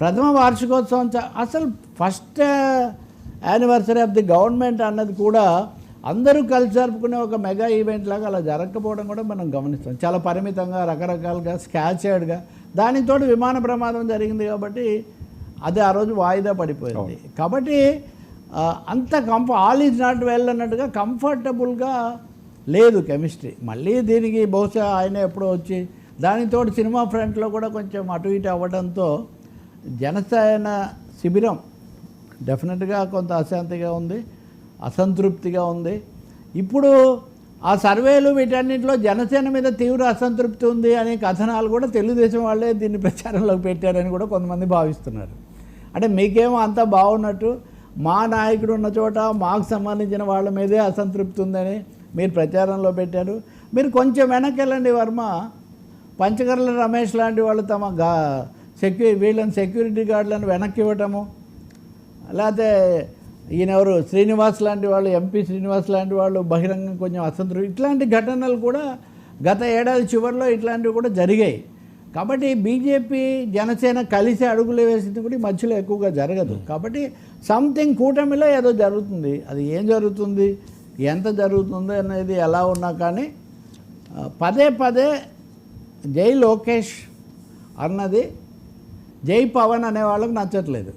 ప్రథమ వార్షికోత్సవం అసలు first anniversary of the government అన్నది కూడా అందరూ కలిసి జరుపుకునే ఒక మెగా ఈవెంట్ లాగా అలా జరగకపోవడం కూడా మనం గమనిస్తాం. చాలా పరిమితంగా, రకరకాలుగా, స్కాచర్డ్గా. దానితో విమాన ప్రమాదం జరిగింది కాబట్టి అది ఆ రోజు వాయిదా పడిపోయింది. కాబట్టి అంత ఆల్ ఈజ్ నాట్ వెల్ అన్నట్టుగా కంఫర్టబుల్గా లేదు కెమిస్ట్రీ. మళ్ళీ దీనికి బహుశా ఆయన ఎప్పుడో వచ్చి దానితో సినిమా ఫ్రంట్లో కూడా కొంచెం అటు ఇటు అవ్వడంతో జనసేన శిబిరం డెఫినెట్గా కొంత అశాంతిగా ఉంది, అసంతృప్తిగా ఉంది. ఇప్పుడు ఆ సర్వేలు వీటన్నింటిలో జనసేన మీద తీవ్ర అసంతృప్తి ఉంది అనే కథనాలు కూడా తెలుగుదేశం వాళ్ళే దీన్ని ప్రచారంలోకి పెట్టారని కూడా కొంతమంది భావిస్తున్నారు. అంటే మీకేమో అంతా బాగున్నట్టు మా నాయకుడు ఉన్న చోట మాకు సంబంధించిన వాళ్ళ మీదే అసంతృప్తి ఉందని మీరు ప్రచారంలో పెట్టారు. మీరు కొంచెం వెనక్కి వెళ్ళండి వర్మ. పంచకర్ల రమేష్ లాంటి వాళ్ళు తమ వీళ్ళని సెక్యూరిటీ గార్డులను వెనక్కి ఇవ్వటము, లేకపోతే ఈయనెవరు శ్రీనివాస్ లాంటి వాళ్ళు, ఎంపీ శ్రీనివాస్ లాంటి వాళ్ళు బహిరంగం కొంచెం అసంతృప్తి, ఇట్లాంటి ఘటనలు కూడా గత ఏడాది చివరిలో ఇట్లాంటివి కూడా జరిగాయి. కాబట్టి బీజేపీ జనసేన కలిసి అడుగులు వేసింది కూడా మధ్యలో ఎక్కువగా జరగదు. కాబట్టి సంథింగ్ కూటమిలో ఏదో జరుగుతుంది. అది ఏం జరుగుతుంది, ఎంత జరుగుతుంది అనేది ఎలా ఉన్నా కానీ పదే పదే జై లోకేష్ అన్నది జై పవన్ అనే వాళ్ళకి నచ్చట్లేదు.